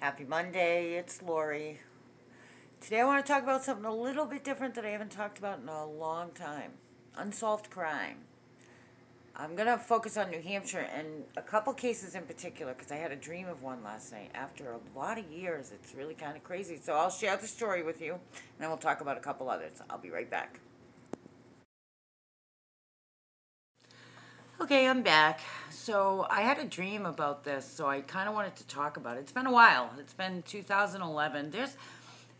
Happy Monday, it's Lori. Today I want to talk about something a little bit different that I haven't talked about in a long time. Unsolved crime. I'm going to focus on New Hampshire and a couple cases in particular because I had a dream of one last night. After a lot of years, it's really kind of crazy. So I'll share the story with you and then we'll talk about a couple others. I'll be right back. Okay, I'm back. So I had a dream about this, so I kind of wanted to talk about it. It's been a while. It's been 2011. There's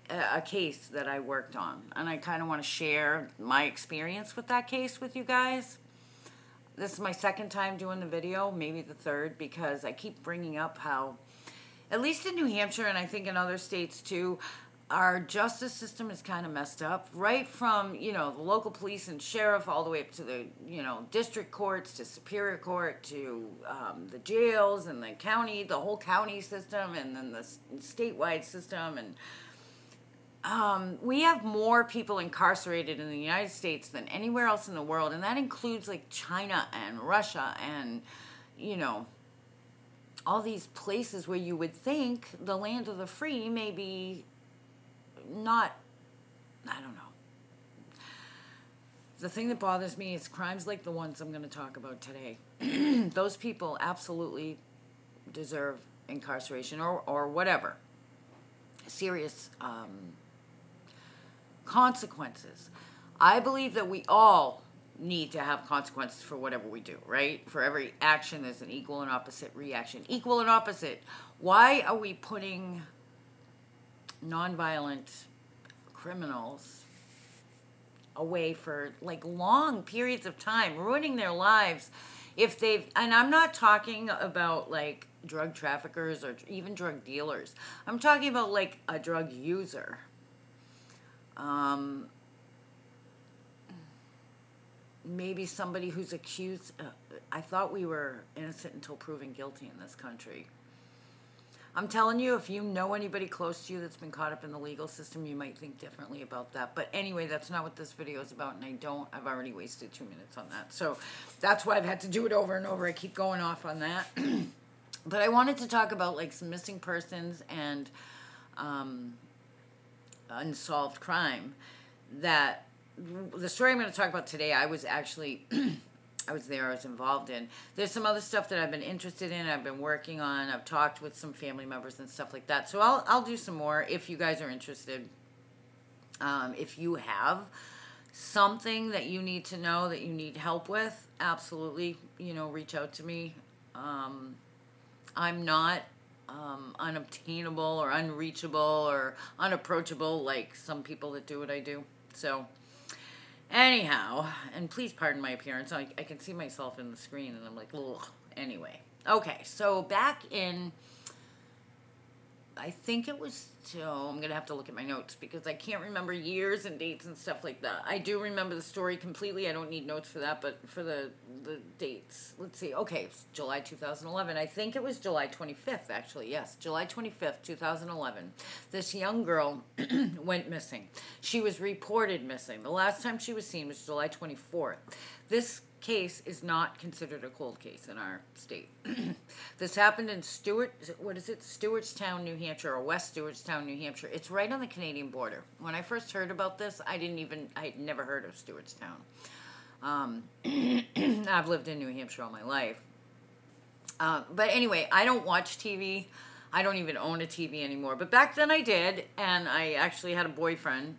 a case that I worked on, and I kind of want to share my experience with that case with you guys. This is my second time doing the video, maybe the third, because I keep bringing up how, at least in New Hampshire, and I think in other states too, our justice system is kind of messed up, right from, the local police and sheriff all the way up to the, district courts, to superior court, to the jails and the county, the whole county system, and then the statewide system. And we have more people incarcerated in the United States than anywhere else in the world, and that includes like China and Russia and, all these places where you would think the land of the free may be not, I don't know. The thing that bothers me is crimes like the ones I'm going to talk about today. Those people absolutely deserve incarceration or whatever. Serious consequences. I believe that we all need to have consequences for whatever we do, right? For every action, there's an equal and opposite reaction. Equal and opposite. Why are we putting nonviolent criminals away for like long periods of time, ruining their lives if they've, and I'm not talking about like drug traffickers or even drug dealers. I'm talking about like a drug user. Maybe somebody who's accused. I thought we were innocent until proven guilty in this country. I'm telling you, if you know anybody close to you that's been caught up in the legal system, you might think differently about that. But anyway, that's not what this video is about, and I've already wasted 2 minutes on that. So that's why I've had to do it over and over. I keep going off on that. But I wanted to talk about like some missing persons and unsolved crime. That the story I'm going to talk about today, I was actually I was involved in. There's some other stuff that I've been interested in, I've been working on, I've talked with some family members and stuff like that. So I'll do some more if you guys are interested. If you have something that you need to know, that you need help with, absolutely, reach out to me. I'm not unobtainable or unreachable or unapproachable like some people that do what I do. So anyhow, and please pardon my appearance. I can see myself in the screen and I'm like, ugh. Anyway. Okay, so back in, I think it was, I'm going to have to look at my notes because I can't remember years and dates and stuff like that. I do remember the story completely. I don't need notes for that, but for the dates, let's see. Okay, it's July 2011. I think it was July 25th, actually. Yes, July 25th, 2011. This young girl went missing. She was reported missing. The last time she was seen was July 24th. This case is not considered a cold case in our state. This happened in Stewartstown, New Hampshire, or West Stewartstown, New Hampshire. It's right on the Canadian border. When I first heard about this, I had never heard of Stewartstown. I've lived in New Hampshire all my life. But anyway, I don't watch TV. I don't even own a TV anymore. But back then I did, and I actually had a boyfriend.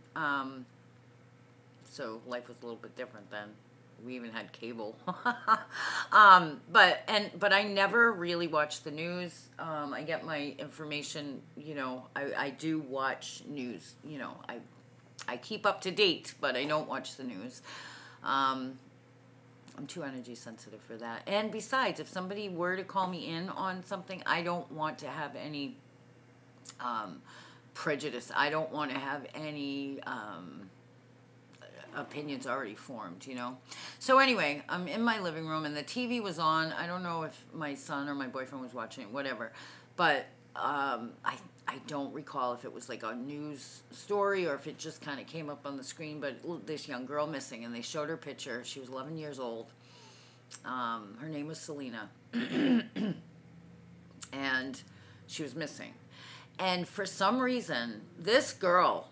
So life was a little bit different then. We even had cable. But I never really watched the news. I get my information, I do watch news, I keep up to date, but I don't watch the news. I'm too energy sensitive for that. And besides, if somebody were to call me in on something, I don't want to have any prejudice. I don't want to have any opinions already formed, So anyway, I'm in my living room and the TV was on. I don't know if my son or my boyfriend was watching it, whatever. But I don't recall if it was like a news story or if it just kind of came up on the screen. But this young girl missing, and they showed her picture. She was 11 years old. Her name was Selena. And she was missing. And for some reason, this girl,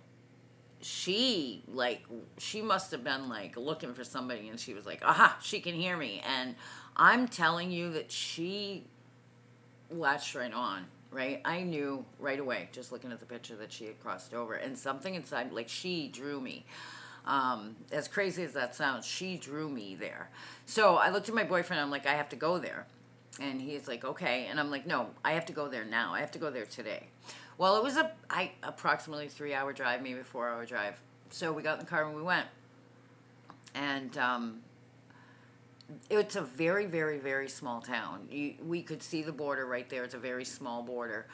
she must have been like looking for somebody, and she was like, aha, she can hear me. And I'm telling you that she latched right on, right? I knew right away, just looking at the picture, that she had crossed over, and something inside, like, she drew me. As crazy as that sounds, she drew me there. So I looked at my boyfriend, I'm like, I have to go there. And he's like, okay. And I'm like, no, I have to go there now. I have to go there today. Well, it was approximately 3-hour drive, maybe 4-hour drive. So we got in the car and we went. And it's a very, very, very small town. We could see the border right there. It's a very small border.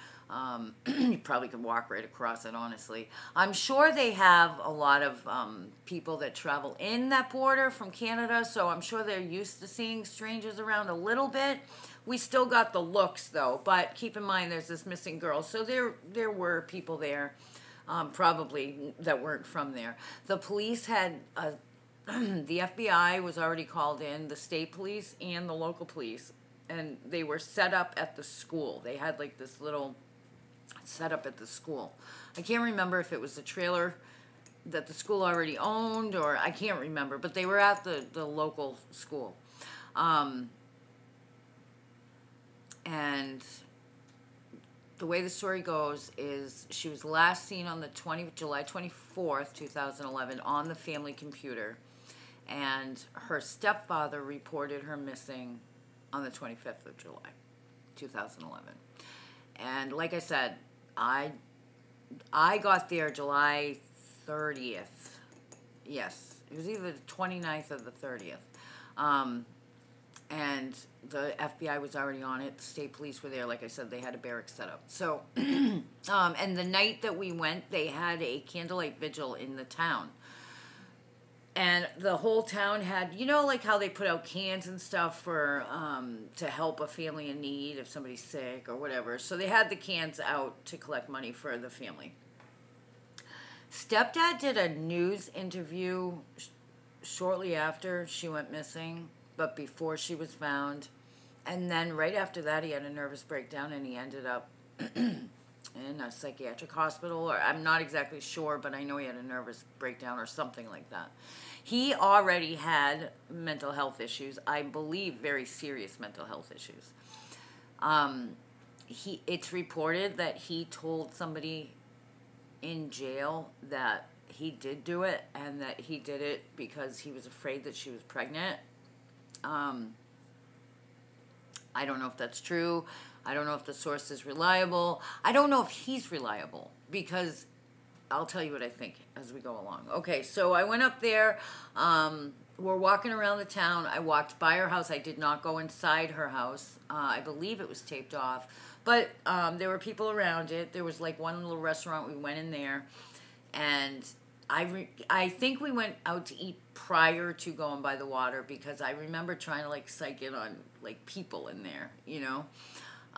You probably could walk right across it, honestly. I'm sure they have a lot of people that travel in that border from Canada, so I'm sure they're used to seeing strangers around a little bit. We still got the looks, though, but keep in mind there's this missing girl, so there were people there, probably, that weren't from there. The police had the FBI was already called in, the state police and the local police, and they were set up at the school. They had like this little setup at the school. I can't remember if it was the trailer that the school already owned, or I can't remember, but they were at the local school. And the way the story goes is she was last seen on the July 24th, 2011 on the family computer, and her stepfather reported her missing on the 25th of July, 2011. And like I said, I got there July 30th. Yes, it was either the 29th or the 30th. And the FBI was already on it. The state police were there. Like I said, they had a barracks set up. So, and the night that we went, they had a candlelight vigil in the town. And the whole town had, you know, like how they put out cans and stuff for, to help a family in need if somebody's sick or whatever. So they had the cans out to collect money for the family. Stepdad did a news interview shortly after she went missing, but before she was found. And then right after that, he had a nervous breakdown and he ended up in a psychiatric hospital, or I'm not exactly sure, but I know he had a nervous breakdown or something like that. He already had mental health issues, I believe very serious mental health issues. It's reported that he told somebody in jail that he did do it, and that he did it because he was afraid that she was pregnant. I don't know if that's true. I don't know if the source is reliable. I don't know if he's reliable, because I'll tell you what I think as we go along. Okay, so I went up there. We're walking around the town. I walked by her house. I did not go inside her house. I believe it was taped off. But there were people around it. There was like one little restaurant. We went in there. And I think we went out to eat prior to going by the water, because I remember trying to like psych in on like people in there, you know.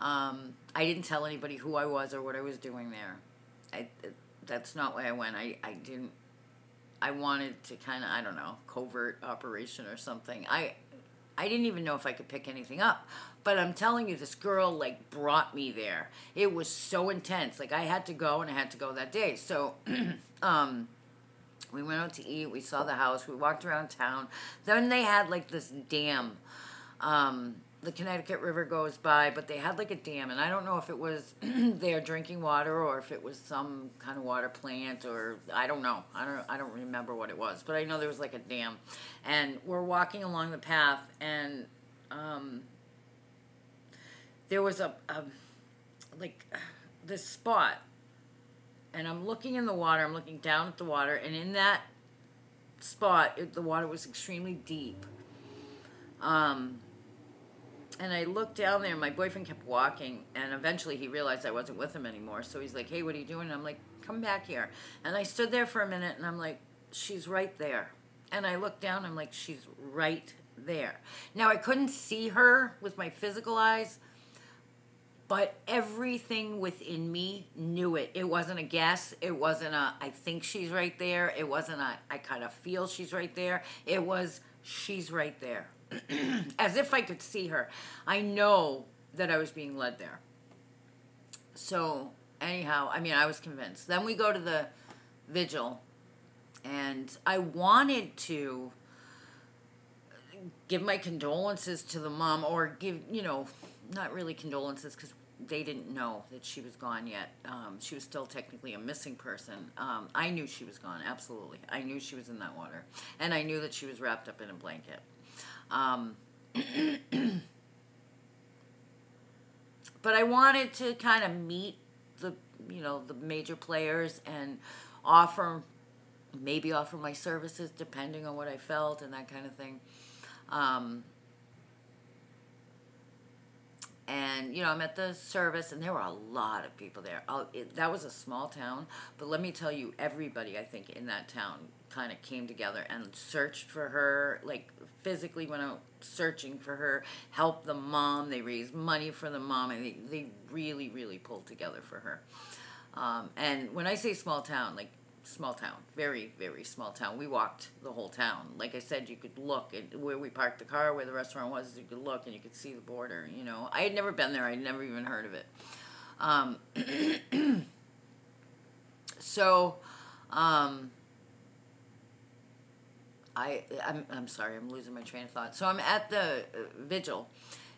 I didn't tell anybody who I was or what I was doing there. That's not why I went. I wanted to kind of, I don't know, covert operation or something. I didn't even know if I could pick anything up. But I'm telling you, this girl, like, brought me there. It was so intense. Like, I had to go, and I had to go that day. So, we went out to eat. We saw the house. We walked around town. Then they had, like, this dam. The Connecticut River goes by, but they had, like, a dam. And I don't know if it was their drinking water or if it was some kind of water plant, or I don't know. I don't remember what it was. But I know there was, like, a dam. And we're walking along the path, and there was this spot, and I'm looking in the water, I'm looking down at the water, and in that spot, the water was extremely deep. And I looked down there, and my boyfriend kept walking, and eventually he realized I wasn't with him anymore, so he's like, hey, what are you doing? And I'm like, come back here. And I stood there for a minute, and I'm like, she's right there. And I looked down, I'm like, she's right there. Now, I couldn't see her with my physical eyes, but everything within me knew it. It wasn't a guess. It wasn't a, I think she's right there. It wasn't a, I kind of feel she's right there. It was, she's right there. As if I could see her. I know that I was being led there. So anyhow, I mean, I was convinced. Then we go to the vigil, and I wanted to give my condolences to the mom, or give, not really condolences, because they didn't know that she was gone yet. She was still technically a missing person. I knew she was gone, absolutely. I knew she was in that water. And I knew that she was wrapped up in a blanket. But I wanted to kind of meet the major players and maybe offer my services depending on what I felt and that kind of thing. And, I'm at the service, and there were a lot of people there. That was a small town, but let me tell you, everybody, I think, in that town kind of came together and searched for her, like, physically went out searching for her, helped the mom. They raised money for the mom, and they really, really pulled together for her. And when I say small town, like, small town, very, very small town. We walked the whole town. Like I said, you could look at where we parked the car, where the restaurant was, you could look and you could see the border, I had never been there. I'd never even heard of it. So, I'm sorry, I'm losing my train of thought. So I'm at the vigil,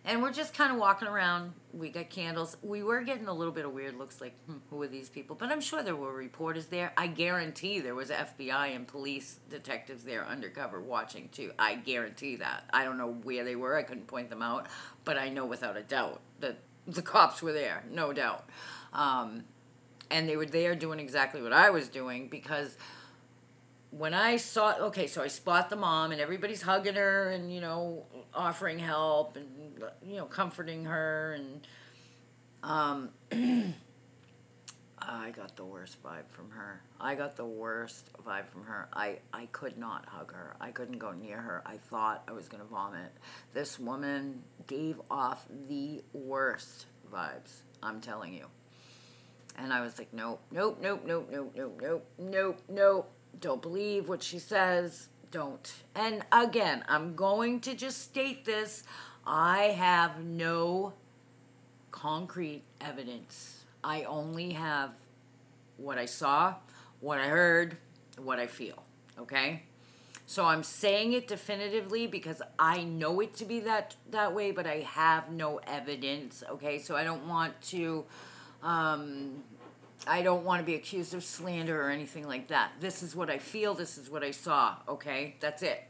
and we're just kind of walking around. We got candles. We were getting a little bit of weird looks, like, who are these people? But I'm sure there were reporters there. I guarantee there was FBI and police detectives there undercover watching, too. I guarantee that. I don't know where they were. I couldn't point them out. But I know without a doubt that the cops were there, no doubt. And they were there doing exactly what I was doing, because when I saw, so I spot the mom, and everybody's hugging her and, offering help and, comforting her, and I got the worst vibe from her. I could not hug her. I couldn't go near her. I thought I was going to vomit. This woman gave off the worst vibes, I'm telling you. And I was like, nope. Don't believe what she says. Don't. And again, I'm going to just state this. I have no concrete evidence. I only have what I saw, what I heard, what I feel. Okay? So I'm saying it definitively because I know it to be that way, but I have no evidence. Okay? So I don't want to be accused of slander or anything like that. This is what I feel. This is what I saw. Okay? That's it.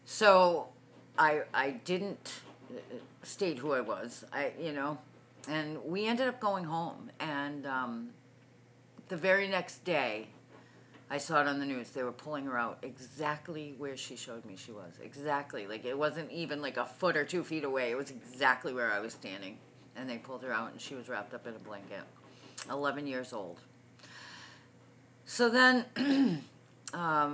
So I didn't state who I was. And we ended up going home. And the very next day, I saw it on the news. They were pulling her out exactly where she showed me she was. Exactly. Like, it wasn't even like a foot or 2 feet away. It was exactly where I was standing. And they pulled her out, and she was wrapped up in a blanket. 11 years old. So then,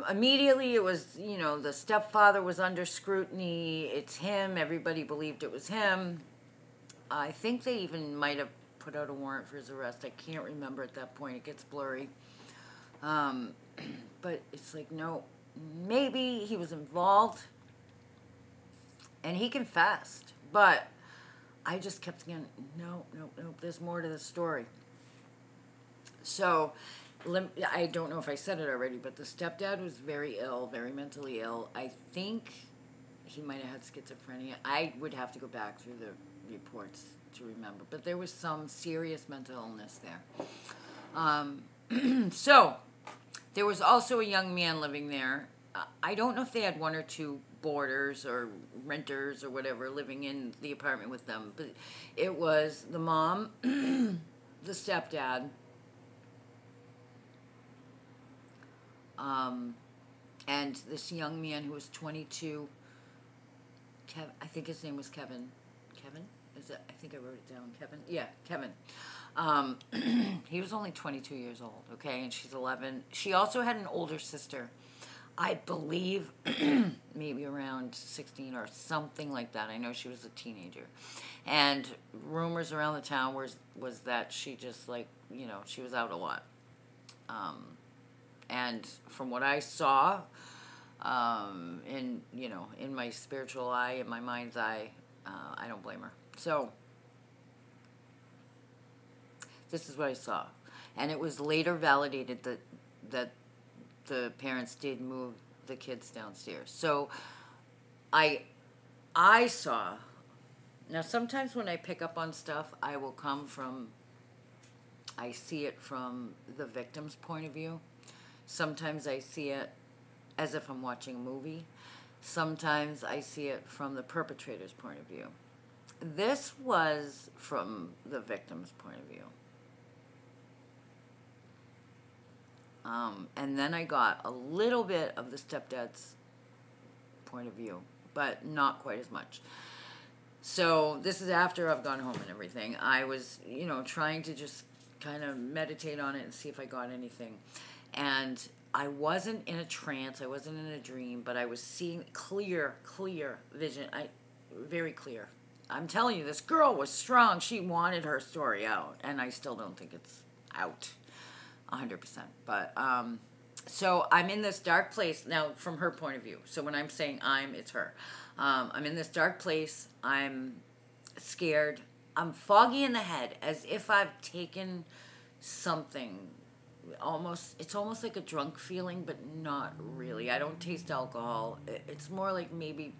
immediately it was, the stepfather was under scrutiny. It's him. Everybody believed it was him. I think they even might have put out a warrant for his arrest. I can't remember at that point. It gets blurry. But it's like, no, maybe he was involved. And he confessed. But I just kept thinking, no, there's more to the story. So, I don't know if I said it already, but the stepdad was very ill, very mentally ill. I think he might have had schizophrenia. I would have to go back through the reports to remember. But there was some serious mental illness there. So, there was also a young man living there. I don't know if they had 1 or 2 boarders or renters or whatever living in the apartment with them, but it was the mom, the stepdad, and this young man who was 22. I think his name was Kevin. Kevin? Is it? I think I wrote it down. Kevin? Yeah, Kevin. He was only 22 years old, okay, and she's 11. She also had an older sister, I believe, maybe around 16 or something like that. I know she was a teenager. And rumors around the town was that she just, like, she was out a lot. And from what I saw, in my spiritual eye, in my mind's eye, I don't blame her. So, This is what I saw. And it was later validated that the parents did move the kids downstairs. So I saw. Now sometimes when I pick up on stuff, I see it from the victim's point of view. Sometimes I see it as if I'm watching a movie. Sometimes I see it from the perpetrator's point of view. This was from the victim's point of view. And then I got a little bit of the stepdad's point of view, but not quite as much. So this is after I've gone home and everything. I was, trying to just kind of meditate on it and see if I got anything. And I wasn't in a trance, I wasn't in a dream, but I was seeing clear vision. Very clear. I'm telling you, this girl was strong. She wanted her story out, and I still don't think it's out 100%. But, so I'm in this dark place now from her point of view. So when I'm saying it's her. I'm in this dark place. I'm scared. I'm foggy in the head, as if I've taken something. It's almost like a drunk feeling, but not really. I don't taste alcohol. It's more like maybe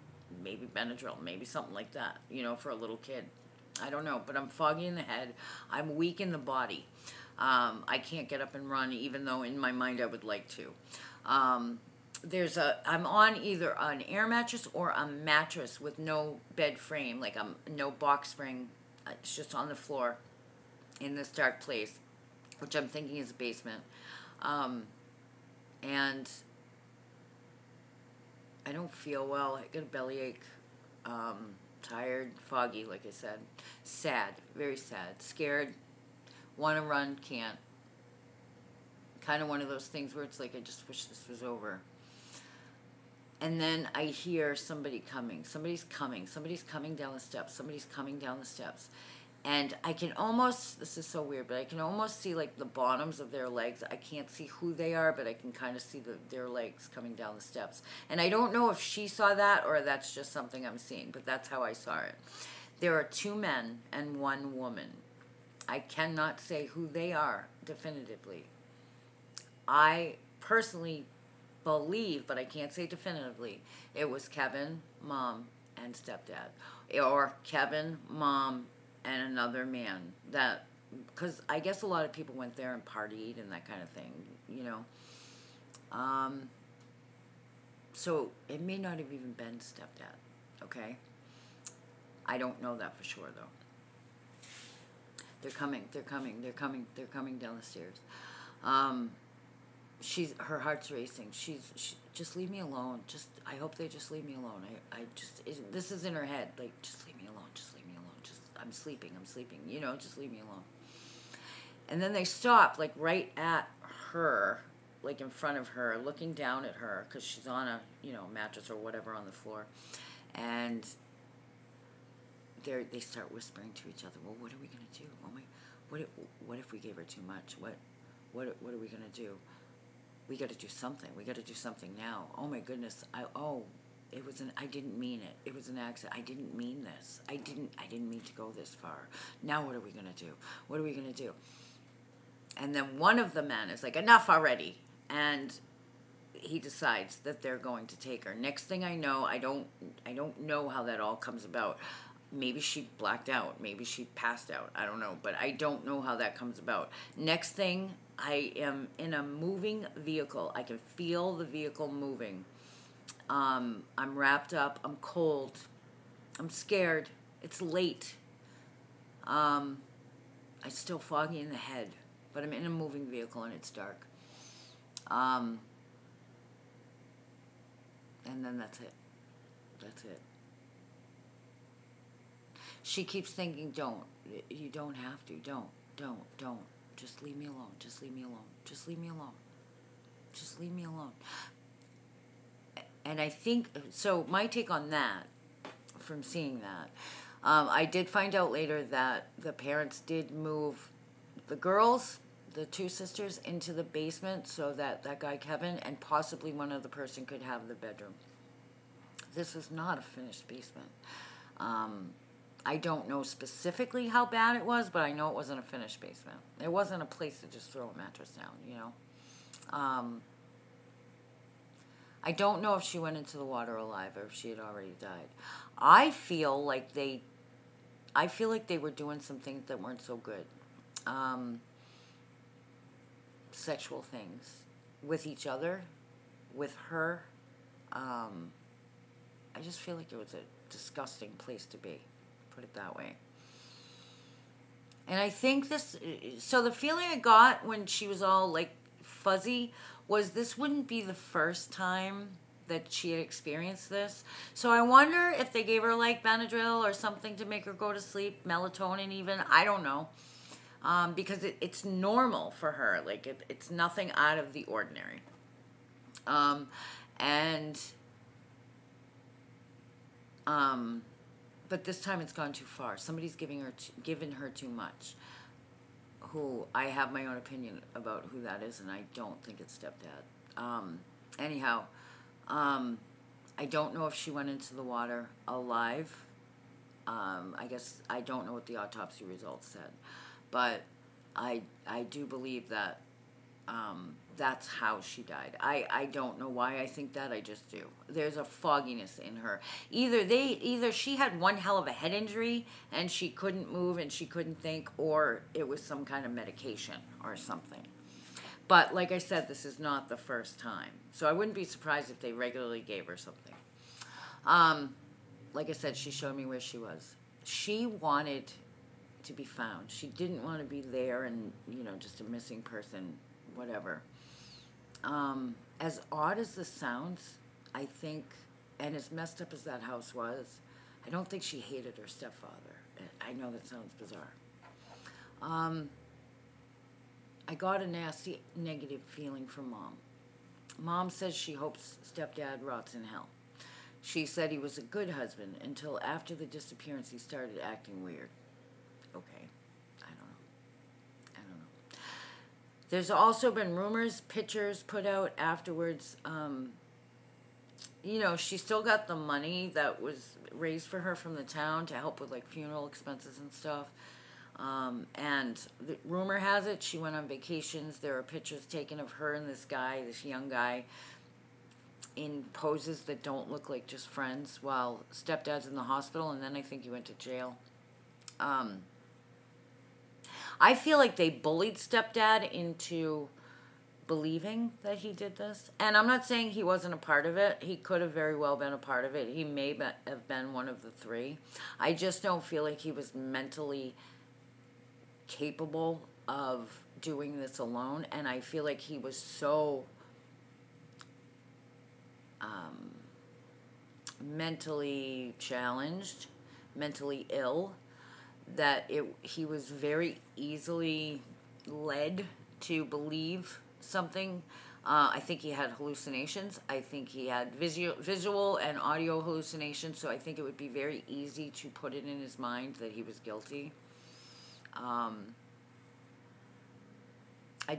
Benadryl, maybe something like that, for a little kid. I don't know, but I'm foggy in the head. I'm weak in the body. I can't get up and run, even though in my mind I would like to. I'm on either an air mattress or a mattress with no bed frame, like no box spring. It's just on the floor in this dark place, which I'm thinking is a basement. And I don't feel well. I got a bellyache. Tired, foggy, like I said. Sad, very sad. Scared. Want to run, can't. Kind of one of those things where it's like, I just wish this was over. And then I hear somebody coming. Somebody's coming. Somebody's coming down the steps. Somebody's coming down the steps. And I can almost, this is so weird, but I can almost see like the bottoms of their legs. I can't see who they are, but I can kind of see their legs coming down the steps. And I don't know if she saw that or that's just something I'm seeing, but that's how I saw it. There are 2 men and 1 woman. I cannot say who they are definitively. I personally believe, but I can't say definitively, it was Kevin, mom, and stepdad. Or Kevin, mom, and another man. Because I guess a lot of people went there and partied and that kind of thing, So it may not have even been stepdad, okay? I don't know that for sure, though. They're coming down the stairs. Her heart's racing. Just leave me alone. I hope they just leave me alone. This is in her head. Like, just leave me alone. Just leave me alone. I'm sleeping. Just leave me alone. And then they stop, like, right at her, like in front of her, looking down at her, because she's on a, mattress or whatever on the floor. And they start whispering to each other, well, what are we going to do? Oh my, what if we gave her too much? What are we going to do? We got to do something. We got to do something now. Oh my goodness. I didn't mean it. It was an accident. I didn't mean this. I didn't mean to go this far. Now what are we going to do? What are we going to do? And then one of the men is like, enough already. And he decides that they're going to take her. Next thing I know, I don't know how that all comes about. Maybe she blacked out. Maybe she passed out. I don't know. But I don't know how that comes about. Next thing, I am in a moving vehicle. I can feel the vehicle moving. I'm wrapped up. I'm cold. I'm scared. It's late. I'm still foggy in the head. But I'm in a moving vehicle and it's dark. And then that's it. That's it. She keeps thinking, don't. You don't have to. Don't. Just leave me alone. Just leave me alone. Just leave me alone. Just leave me alone. And I think, so my take on that, from seeing that, I did find out later that the parents did move the girls, the 2 sisters, into the basement so that guy Kevin and possibly one other person could have the bedroom. This was not a finished basement. I don't know specifically how bad it was, but I know it wasn't a finished basement. It wasn't a place to just throw a mattress down, you know. I don't know if she went into the water alive or if she had already died. I feel like they were doing some things that weren't so good. Sexual things with each other, with her. I just feel like it was a disgusting place to be, put it that way. And I think so the feeling I got when she was all like fuzzy was this wouldn't be the first time that she had experienced this. So I wonder if they gave her like Benadryl or something to make her go to sleep, melatonin even, I don't know. Because it's normal for her, like it's nothing out of the ordinary. But this time it's gone too far. Somebody's given her too much. Who I have my own opinion about who that is, and I don't think it's stepdad. Anyhow, I don't know if she went into the water alive. I guess I don't know what the autopsy results said, but I do believe that that's how she died. I don't know why I think that, I just do. There's a fogginess in her. Either she had one hell of a head injury and she couldn't move and she couldn't think, or it was some kind of medication or something. But like I said, this is not the first time. So I wouldn't be surprised if they regularly gave her something. Like I said, she showed me where she was. She wanted to be found. She didn't want to be there and, just a missing person, whatever. As odd as this sounds, I think, and as messed up as that house was, I don't think she hated her stepfather. I know that sounds bizarre. I got a nasty negative feeling from Mom. Mom says she hopes stepdad rots in hell. She said he was a good husband until after the disappearance he started acting weird. Okay, I don't know. There's also been rumors, pictures put out afterwards. She still got the money that was raised for her from the town to help with like funeral expenses and stuff. And the rumor has it she went on vacations. There are pictures taken of her and this young guy, in poses that don't look like just friends, while stepdad's in the hospital, and then I think he went to jail. I feel like they bullied stepdad into believing that he did this. And I'm not saying he wasn't a part of it. He could have very well been a part of it. He may have been one of the three. I just don't feel like he was mentally capable of doing this alone. And I feel like he was so mentally challenged, mentally ill, that he was very easily led to believe something. I think he had hallucinations. I think he had visual and audio hallucinations, so I think it would be very easy to put it in his mind that he was guilty. I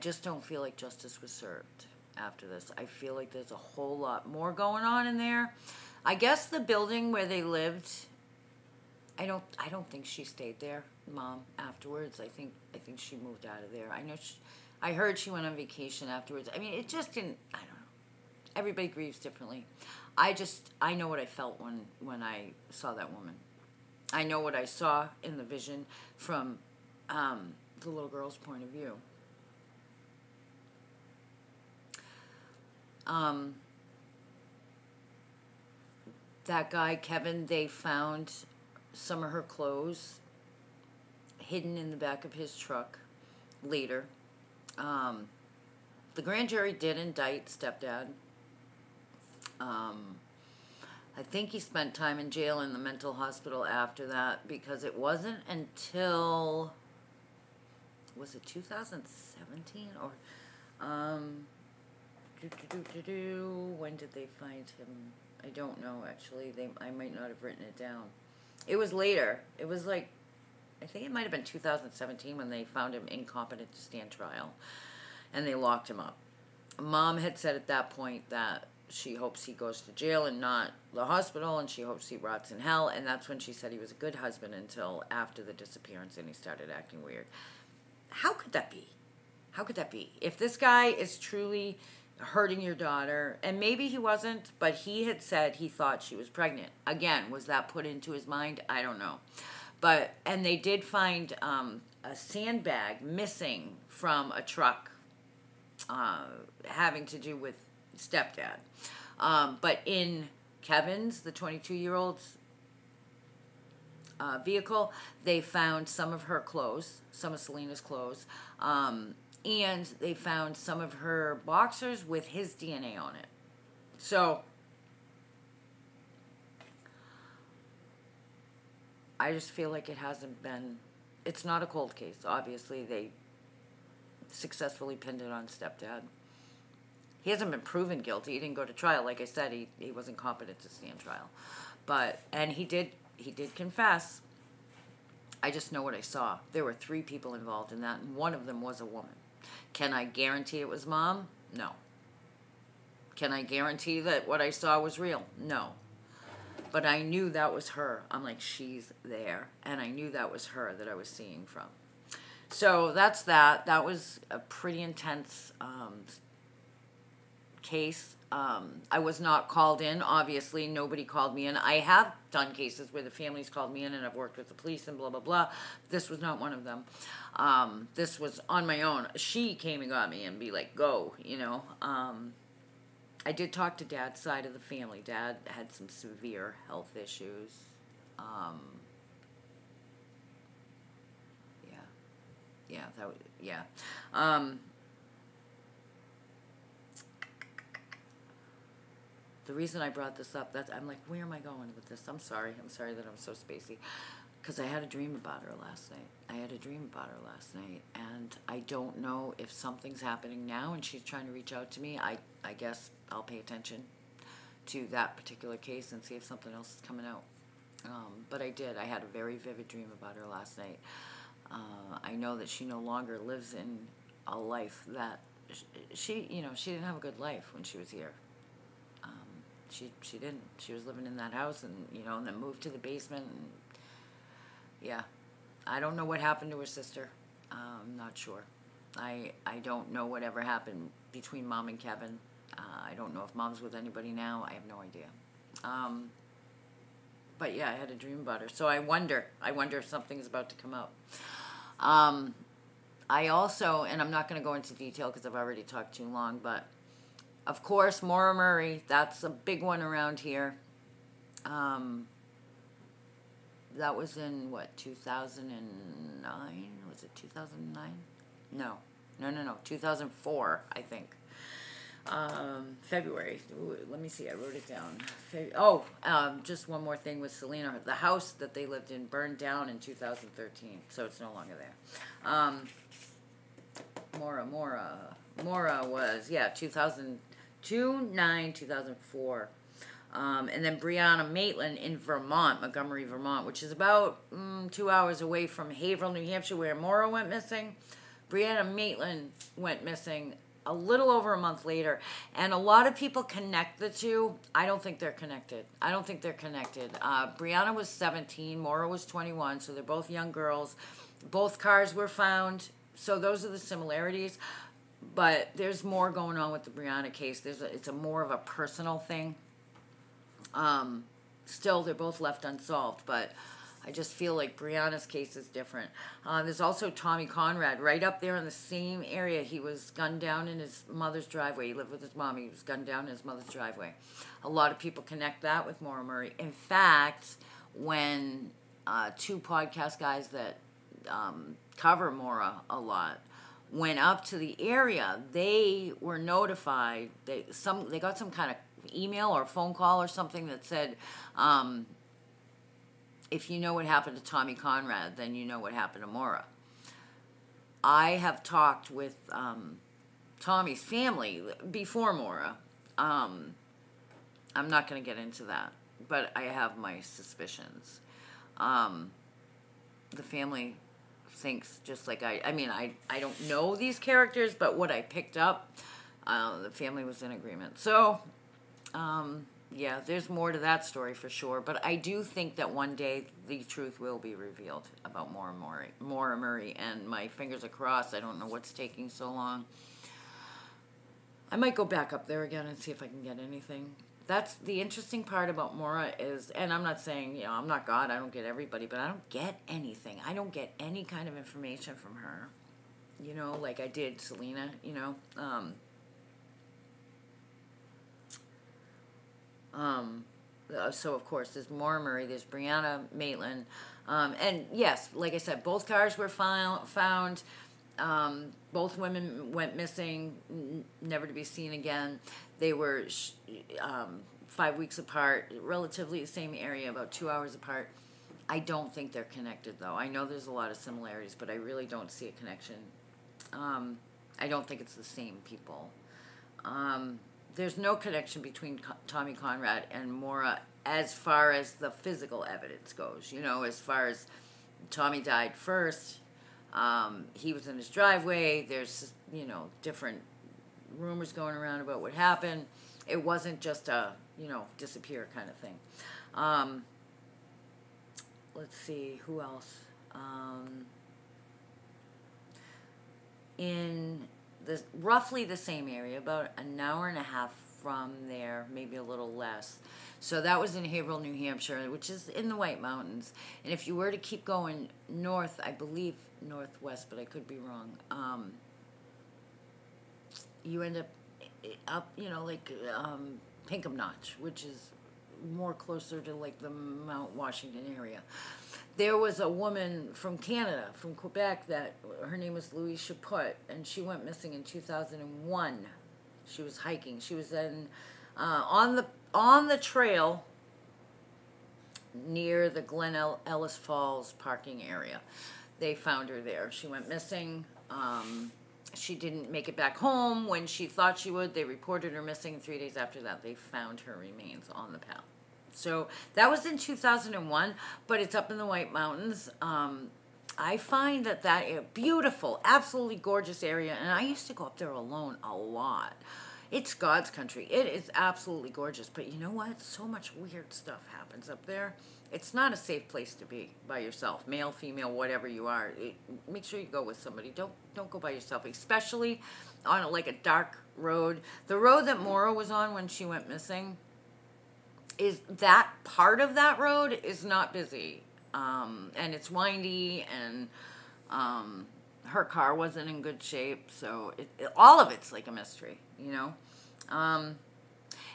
just don't feel like justice was served after this. I feel like there's a whole lot more going on in there. I guess the building where they lived, I don't think she stayed there, Mom, afterwards. I think she moved out of there. I heard she went on vacation afterwards. I mean, it just didn't, I don't know. Everybody grieves differently. I know what I felt when I saw that woman. I know what I saw in the vision from the little girl's point of view. That guy, Kevin, they found some of her clothes hidden in the back of his truck later. The grand jury did indict stepdad. I think he spent time in jail in the mental hospital after that, because it wasn't until, was it 2017 or when did they find him? I don't know, actually. I might not have written it down. It was later. It was like, I think it might have been 2017 when they found him incompetent to stand trial, and they locked him up. Mom had said at that point that she hopes he goes to jail and not the hospital, and she hopes he rots in hell. And that's when she said he was a good husband until after the disappearance and he started acting weird. How could that be? How could that be? If this guy is truly hurting your daughter, and maybe he wasn't, but he had said he thought she was pregnant. Again, was that put into his mind? I don't know. But, and they did find a sandbag missing from a truck having to do with stepdad. But in Kevin's, the 22-year-old's vehicle, they found some of her clothes, some of Selena's clothes, and they found some of her boxers with his DNA on it. So I just feel like it hasn't been, it's not a cold case. Obviously, they successfully pinned it on stepdad. He hasn't been proven guilty. He didn't go to trial. Like I said, he wasn't competent to stand trial. But, and he did confess. I just know what I saw. There were 3 people involved in that, and one of them was a woman. Can I guarantee it was mom? No. Can I guarantee that what I saw was real? No. But I knew that was her. I'm like, she's there. And I knew that was her that I was seeing from. So that's that. That was a pretty intense case. I was not called in. Obviously, nobody called me in. I have done cases where the families called me in, and I've worked with the police and blah, blah, blah. This was not one of them. This was on my own. She came and got me and be like, go, you know. I did talk to Dad's side of the family. Dad had some severe health issues. The reason I brought this up, I'm like, where am I going with this? I'm sorry that I'm so spacey. Because I had a dream about her last night. And I don't know if something's happening now and she's trying to reach out to me. I guess I'll pay attention to that particular case and see if something else is coming out. But I did. I had a very vivid dream about her last night. I know that she no longer lives in a life that she didn't have a good life when she was here. She didn't. She was living in that house and then moved to the basement. And yeah, I don't know what happened to her sister. I'm not sure. I don't know whatever happened between Mom and Kevin. I don't know if Mom's with anybody now. I have no idea. But yeah, I had a dream about her. So I wonder if something's about to come up. I also, and I'm not going to go into detail because I've already talked too long, but of course, Maura Murray, that's a big one around here. That was in, 2009? Was it 2009? No, 2004, I think. February. Ooh, let me see, I wrote it down. Just one more thing with Selena. The house that they lived in burned down in 2013, so it's no longer there. Maura was, 2004. And then Brianna Maitland in Vermont, Montgomery, Vermont, which is about 2 hours away from Haverhill, New Hampshire, where Maura went missing. Brianna Maitland went missing a little over a month later, and a lot of people connect the two. I don't think they're connected. Brianna was 17, Maura was 21, so they're both young girls. Both cars were found, so those are the similarities. But there's more going on with the Brianna case. It's more of a personal thing. Still, they're both left unsolved, but I just feel like Brianna's case is different. There's also Tommy Conrad, right up there in the same area. He was gunned down in his mother's driveway. He lived with his mom. He was gunned down in his mother's driveway. A lot of people connect that with Maura Murray. In fact, when 2 podcast guys that cover Maura a lot went up to the area, they were notified. They got some kind of email or phone call or something that said, if you know what happened to Tommy Conrad, then you know what happened to Maura. I have talked with Tommy's family before Maura. I'm not going to get into that, but I have my suspicions. The family thinks just like I don't know these characters, but what I picked up, the family was in agreement. So Yeah, there's more to that story for sure. But I do think that one day the truth will be revealed about Maura Murray. And my fingers are crossed. I don't know what's taking so long. I might go back up there again and see if I can get anything. That's the interesting part about Maura is, and I'm not saying, I'm not God, I don't get everybody, but I don't get anything. I don't get any kind of information from her, like I did Selena, So of course there's Maura Murray, there's Brianna Maitland, and yes, like I said, both cars were found. Both women went missing, never to be seen again. They were 5 weeks apart, relatively the same area, about 2 hours apart. I don't think they're connected, though. I know there's a lot of similarities, but I really don't see a connection. I don't think it's the same people. There's no connection between Tommy Conrad and Maura as far as the physical evidence goes. As far as Tommy died first. He was in his driveway. There's, different rumors going around about what happened. It wasn't just a, disappear kind of thing. Let's see, who else? In roughly the same area, about an hour and a half from there, maybe a little less. So that was in Haverhill, New Hampshire, which is in the White Mountains. And if you were to keep going north, I believe northwest, but I could be wrong, you end up, Pinkham Notch, which is more closer to like the Mount Washington area. There was a woman from Canada, from Quebec, that her name was Louise Chaput, and she went missing in 2001. She was hiking. She was on the trail near the Glen Ellis Falls parking area. They found her there. She went missing. She didn't make it back home when she thought she would. They reported her missing. 3 days after that, they found her remains on the path. So that was in 2001, but it's up in the White Mountains. I find that beautiful, absolutely gorgeous area, and I used to go up there alone a lot. It's God's country. It is absolutely gorgeous, but you know what? So much weird stuff happens up there. It's not a safe place to be by yourself, male, female, whatever you are. Make sure you go with somebody. Don't go by yourself, especially on a dark road. The road that Maura was on when she went missing, is that part of that road is not busy, and it's windy, and her car wasn't in good shape, so all of it's like a mystery,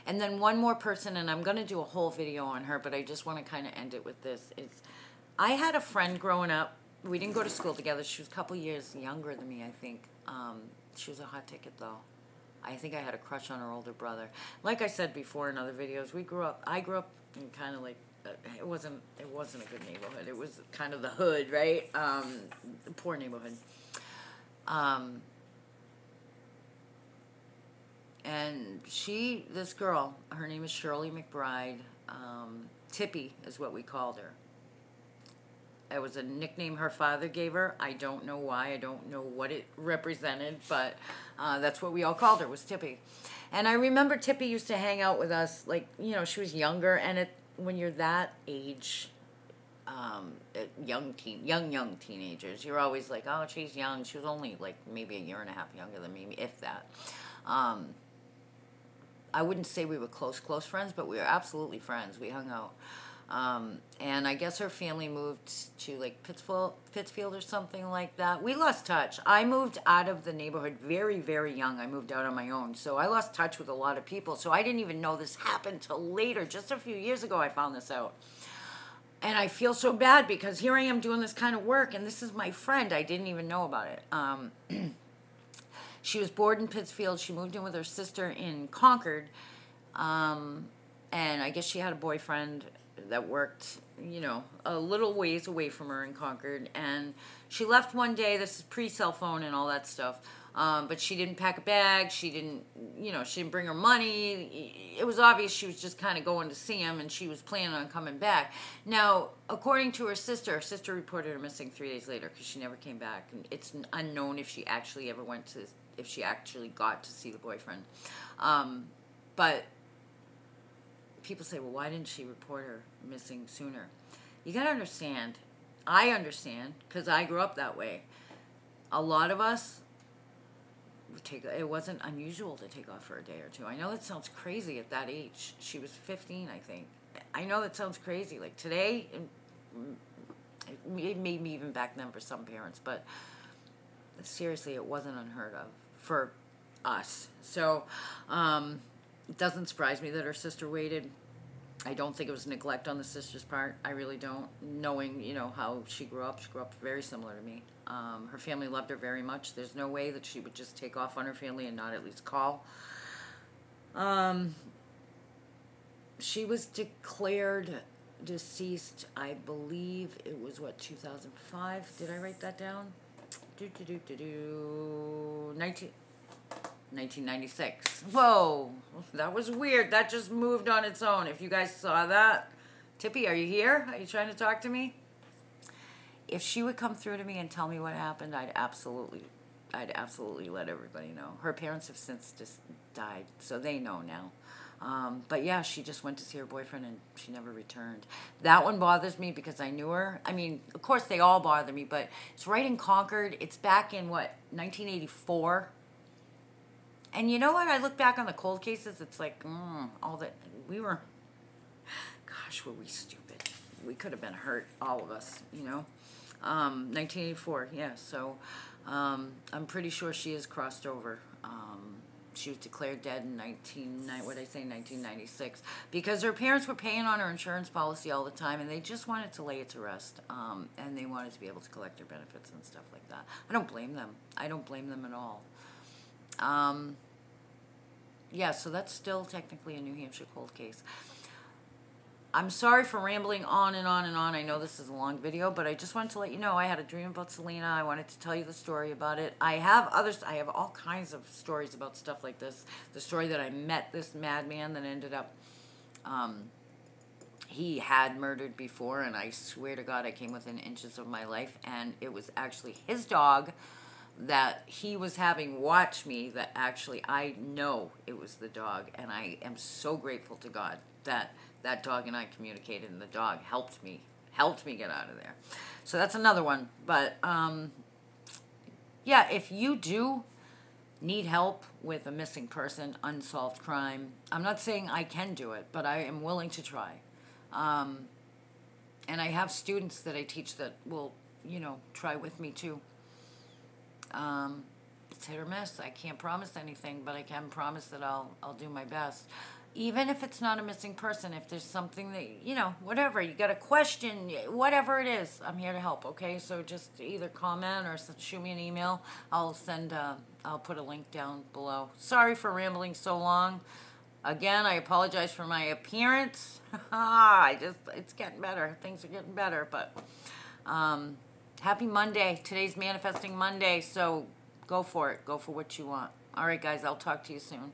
and then one more person, and I'm going to do a whole video on her, but I just want to kind of end it with this. I had a friend growing up. We didn't go to school together. She was a couple years younger than me, I think. She was a hot ticket, though. I think I had a crush on her older brother. Like I said before in other videos, I grew up in kind of like, it wasn't a good neighborhood. It was kind of the hood, right? The poor neighborhood. And this girl, her name is Shirley McBride. Tippy is what we called her. It was a nickname her father gave her. I don't know why. I don't know what it represented, but that's what we all called her, was Tippy. And I remember Tippy used to hang out with us, she was younger, and when you're that age, young teenagers, you're always like, oh, she's young. She was only maybe a year and a half younger than me, if that. I wouldn't say we were close friends, but we were absolutely friends. We hung out. And I guess her family moved to Pittsfield or something like that. We lost touch. I moved out of the neighborhood very, very young. I moved out on my own. So I lost touch with a lot of people. So I didn't even know this happened till later. Just a few years ago I found this out. And I feel so bad because here I am doing this kind of work, and this is my friend. I didn't even know about it. She was born in Pittsfield. She moved in with her sister in Concord. And I guess she had a boyfriend that worked, a little ways away from her in Concord. And she left one day. This is pre-cell phone and all that stuff. But she didn't pack a bag. She didn't bring her money. It was obvious she was just kind of going to see him, and she was planning on coming back. Now, according to her sister reported her missing 3 days later because she never came back. And it's unknown if she actually got to see the boyfriend. But people say, well, why didn't she report her missing sooner? You got to understand, I understand, because I grew up that way. A lot of us, it wasn't unusual to take off for a day or two. I know that sounds crazy at that age. She was 15, I think. I know that sounds crazy. Like today, it made me even back then for some parents, but seriously, it wasn't unheard of for us. So it doesn't surprise me that her sister waited. I don't think it was neglect on the sister's part. I really don't. Knowing, how she grew up very similar to me. Her family loved her very much. There's no way that she would just take off on her family and not at least call. She was declared deceased, I believe it was 2005. Did I write that down? 1996. Whoa, that was weird. That just moved on its own. If you guys saw that. Tippy, are you here? Are you trying to talk to me? If she would come through to me and tell me what happened, I'd absolutely let everybody know. Her parents have since just died, so they know now. But yeah, she just went to see her boyfriend and she never returned. That one bothers me because I knew her. I mean, of course they all bother me, but it's right in Concord. It's back in 1984. And you know what? I look back on the cold cases. It's like, all that gosh, were we stupid. We could have been hurt, all of us, 1984, yeah. So I'm pretty sure she is crossed over. She was declared dead in 1996, because her parents were paying on her insurance policy all the time, and they just wanted to lay it to rest, and they wanted to be able to collect their benefits and stuff like that. I don't blame them. I don't blame them at all. Yeah, so that's still technically a New Hampshire cold case. I'm sorry for rambling on and on and on. I know this is a long video, but I just wanted to let you know I had a dream about Selena. I wanted to tell you the story about it. I have all kinds of stories about stuff like this. The story that I met this madman that ended up, he had murdered before, and I swear to God I came within inches of my life, and it was actually his dog that he was having watch me, that actually I know it was the dog, and I am so grateful to God that that dog and I communicated, and the dog helped me get out of there. So that's another one. But yeah, if you do need help with a missing person, unsolved crime, I'm not saying I can do it, but I am willing to try. And I have students that I teach that will, try with me too. It's hit or miss. I can't promise anything, but I can promise that I'll do my best. Even if it's not a missing person, if there's something that, whatever, you got a question, whatever it is, I'm here to help, okay? So just either comment or shoot me an email. I'll put a link down below. Sorry for rambling so long. Again, I apologize for my appearance. It's getting better. Things are getting better, but happy Monday. Today's Manifesting Monday, so go for it. Go for what you want. All right, guys, I'll talk to you soon.